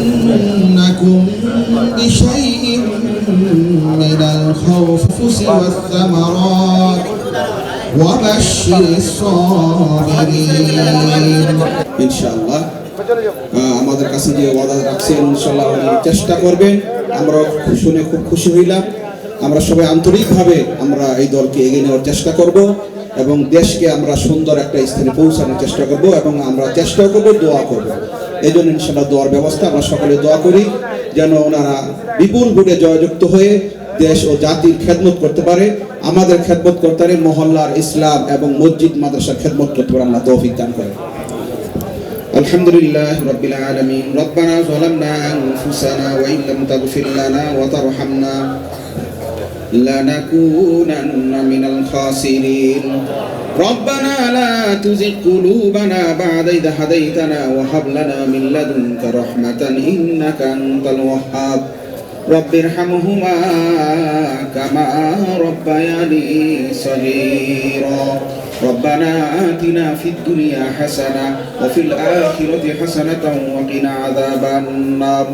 ولنبلونكم بشيء من الخوف والثمرات وبشر الصابرين ইনশাআল্লাহ আমাদের কাছে যে ওয়াদা রাখছেন ইনশাআল্লাহ চেষ্টা করবেন। আমরা শুনে খুব খুশি হইলাম। আমরা সবাই আন্তরিকভাবে আমরা এই দলকে এগিয়ে নেওয়ার চেষ্টা করব এবং দেশকে আমরা সুন্দর একটা স্থানে পৌঁছানোর চেষ্টা করব এবং আমরা চেষ্টা করব, দোয়া করব। এই জন্য ইনশাআল্লাহ দোয়ার ব্যবস্থা আমরা সকলে দোয়া করি যেন ওনারা বিপুল ভোটে জয়যুক্ত হয়ে দেশ ও জাতির খেদমত করতে পারে, আমাদের খেদমত করতে পারে, মহল্লার ইসলাম এবং মসজিদ মাদ্রাসার খেদমত করতে পারে। আল্লাহ তৌফিক দান করেন। আলহামদুলিল্লাহ রাব্বিল আলামিন। রব্বানা যালামনা আনফুসানা ওয়া ইন লাম তাগফির লানা ওয়া তারহামনা লানাকুনান্না মিনাল খাসিরিন। রব্বানা লা তুযিগ কুলুবানা বা'দা ইয হাদাইতানা ওয়া হাব লানা মিন লাদুনকা রাহমাতান ইন্নাকা আনতাল ওয়াহ্হাব। রব্বিরহামহুমা কামা রব্বায়ানি সগীরা। ربنا آتنا في الدنيا حسنة وفي الآخرة حسنة وقنا عذاب النار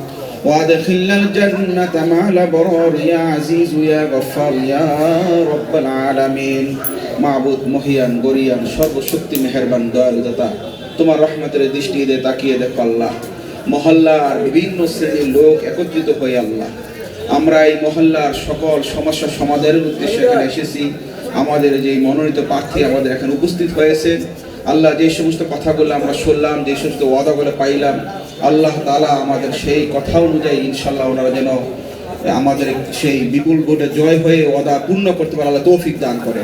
وادخلنا الجنة مع الأبرار يا عزيز يا غفار يا رب العالمين। মাবুদ মহিয়ান গরিয়ান সর্বশক্তি মেহেরবান দয়ালু দাতা, তোমার রহমতের দৃষ্টি দিয়ে তাকিয়ে দেখো আল্লাহ, মহল্লার বিভিন্ন শ্রেণীর লোক একত্রিত হয়ে আল্লাহ আমরা এই মহল্লার সকল সমস্যা সমাধানের উদ্দেশ্যে এখানে এসেছি। আমাদের যে মনোনীত প্রার্থী আমাদের এখানে উপস্থিত হয়েছে আল্লাহ, যে সমস্ত কথাগুলো আমরা শুনলাম, যে সমস্ত ওয়াদাগুলো পাইলাম আল্লাহ তাআলা আমাদের সেই কথা অনুযায়ী ইনশাআল্লাহ ওনারা যেন আমাদের সেই বিপুল ভোটে জয় হয়ে ওয়াদা পূর্ণ করতে পারে আল্লাহ তৌফিক দান করে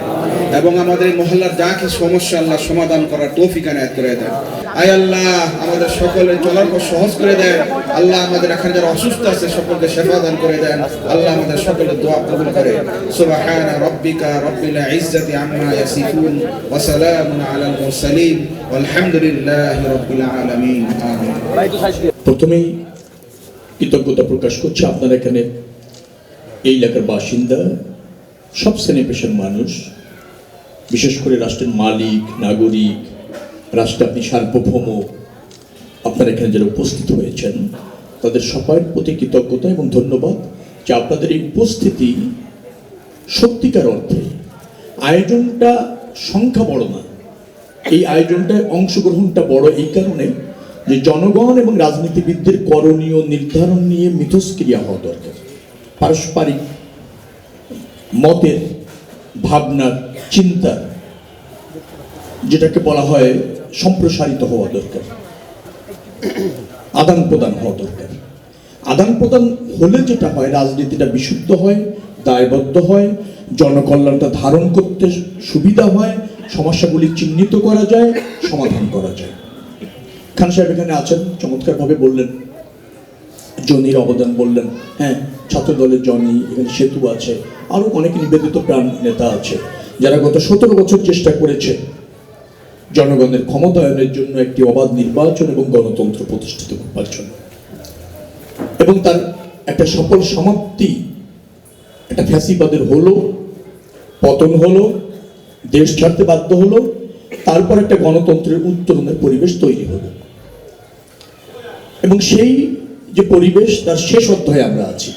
এবং আমাদের মহল্লার যা কিছু সমস্যা আল্লাহ সমাধান করার তৌফিক এনায়েত করে দেন। আয় আল্লাহ আমাদের সকলের চলার পথ সহজ করে দেন আল্লাহ, আমাদের এখানে যারা অসুস্থ আছে সকলকে শিফা দান করে দেন আল্লাহ, আমাদের সকলের দোয়া কবুল করে। সুবহানা রাব্বিকা রাব্বিল ইজ্জাতি আম্মা ইয়াসিফুন ওয়া সালামুন আলাল মুরসালিন ওয়ালহামদুলিল্লাহি রাব্বিল আলামিন। আমিন। প্রথমেই কৃতজ্ঞতা প্রকাশ করছি আপনারা এখানে এই এলাকার বাসিন্দা, সব শ্রেণী পেশার মানুষ, বিশেষ করে রাষ্ট্রের মালিক, নাগরিক, রাষ্ট্রে আপনি সার্বভৌম, আপনারা এখানে যারা উপস্থিত হয়েছেন তাদের সবার প্রতি কৃতজ্ঞতা এবং ধন্যবাদ যে আপনাদের এই উপস্থিতি সত্যিকার অর্থে, আয়োজনটা সংখ্যা বড় না, এই আয়োজনটায় অংশগ্রহণটা বড় এই কারণে যে জনগণ এবং রাজনীতিবিদদের করণীয় নির্ধারণ নিয়ে মিথস্ক্রিয়া হওয়া দরকার, পারস্পরিক মতের, ভাবনার, চিন্তার, যেটাকে বলা হয় সম্প্রসারিত হওয়া দরকার, আদান প্রদান হওয়া দরকার। আদান প্রদান হলে যেটা হয় রাজনীতিটা বিশুদ্ধ হয়, দায়বদ্ধ হয়, জনকল্যাণটা ধারণ করতে সুবিধা হয়, সমস্যাগুলি চিহ্নিত করা যায়, সমাধান করা যায়। খান সাহেব এখানে আছেন, চমৎকারভাবে বললেন, জনির অবদান বললেন, হ্যাঁ ছাত্র দলের জনি, এখানে সেতু আছে, আরও অনেক নিবেদিত প্রাণ নেতা আছে যারা গত 17 বছর চেষ্টা করেছে জনগণের ক্ষমতায়নের জন্য একটি অবাধ নির্বাচন এবং গণতন্ত্র প্রতিষ্ঠিত করবার জন্য, এবং তার একটা সফল সমাপ্তি একটা ফ্যাসিবাদের হলো, পতন হলো, দেশ ছাড়তে বাধ্য হলো, তারপর একটা গণতন্ত্রের উত্তরণের পরিবেশ তৈরি হলো এবং সেই যে পরিবেশ তার শেষ অধ্যায়ে আমরা আছি,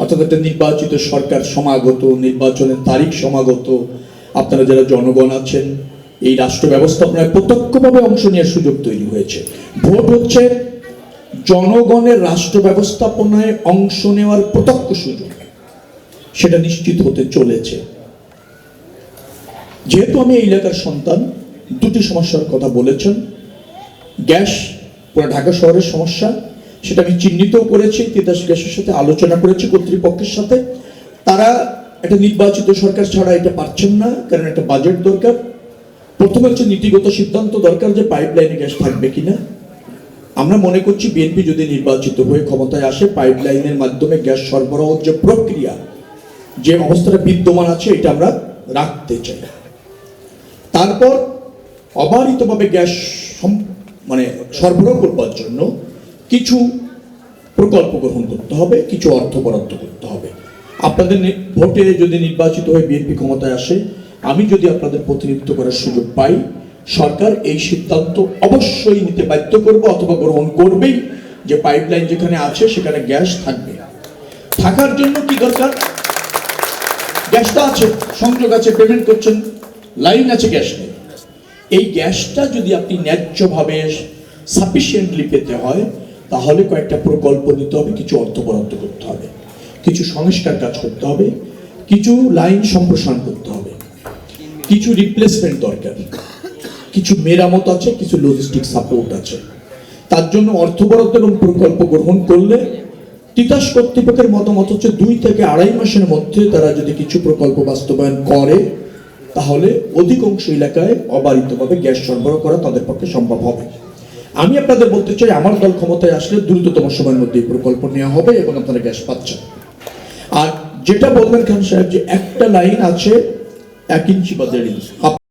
অর্থাৎ একটা নির্বাচিত সরকার সমাগত, নির্বাচনের তারিখ সমাগত, আপনারা যারা জনগণ আছেন এই রাষ্ট্র ব্যবস্থাপনায় প্রত্যক্ষভাবে অংশ নেওয়ার সুযোগ তৈরি হয়েছে। ভোট হচ্ছে জনগণের রাষ্ট্র ব্যবস্থাপনায় অংশ নেওয়ার প্রত্যক্ষ সুযোগ, সেটা নিশ্চিত হতে চলেছে। যেহেতু আমি এই এলাকার সন্তান, দুটি সমস্যার কথা বলেছেন, গ্যাস পুরো ঢাকা শহরের সমস্যা, সেটা আমি চিহ্নিতও করেছি, তিতাস গ্যাসের সাথে আলোচনা করেছি কর্তৃপক্ষের সাথে। তারা একটা নির্বাচিত সরকার ছাড়া এটা পারছেন না, কারণ একটা বাজেট দরকার। প্রথমে হচ্ছে নীতিগত সিদ্ধান্ত দরকার যে পাইপলাইনে গ্যাস থাকবে কিনা। আমরা মনে করছি বিএনপি যদি নির্বাচিত হয়ে ক্ষমতায় আসে, পাইপলাইনের মাধ্যমে গ্যাস সরবরাহের যে প্রক্রিয়া, যে অবস্থাটা বিদ্যমান আছে, এটা আমরা রাখতে চাই। তারপর অবারিতভাবে গ্যাস সরবরাহ করবার জন্য কিছু প্রকল্প গ্রহণ করতে হবে, কিছু অর্থ বরাদ্দ করতে হবে। আপনাদের ভোটে যদি নির্বাচিত হয়ে বিএনপি ক্ষমতায় আসে, আমি যদি আপনাদের প্রতিনিধিত্ব করার সুযোগ পাই, সরকার এই সিদ্ধান্ত অবশ্যই নিতে বাধ্য করবে অথবা গ্রহণ করবেই যে পাইপলাইন যেখানে আছে সেখানে গ্যাস থাকবে। থাকার জন্য কি দরকার? গ্যাসটা আছে, সংযোগ আছে, পেমেন্ট করছেন, লাইন আছে, গ্যাস নেই। এই গ্যাসটা যদি আপনি ন্যায্যভাবে সাফিসিয়েন্টলি পেতে হয় তাহলে কয়েকটা প্রকল্প নিতে হবে, কিছু অর্থ বরাদ্দ করতে হবে, কিছু সংস্কার কাজ করতে হবে, কিছু লাইন সম্প্রসারণ করতে হবে, কিছু রিপ্লেসমেন্ট দরকার, কিছু মেরামত আছে, কিছু লজিস্টিক সাপোর্ট আছে। তার জন্য অর্থ বরাদ্দ এবং প্রকল্প গ্রহণ করলে তিতাস কর্তৃপক্ষের মতামত হচ্ছে 2 থেকে 2.5 মাসের মধ্যে তারা যদি কিছু প্রকল্প বাস্তবায়ন করে তাহলে অধিকাংশ এলাকায় অবারিতভাবে গ্যাস সরবরাহ করা তাদের পক্ষে সম্ভব হবে। আমি আপনাদের বলতে চাই, আমার দল ক্ষমতায় আসলে দ্রুততম সময়ের মধ্যে এই প্রকল্প নেওয়া হবে এবং আপনারা গ্যাস পাচ্ছেন। আর যেটা বলবেন খান সাহেব যে একটা লাইন আছে 1 ইঞ্চি বা 1.5 ইঞ্চি,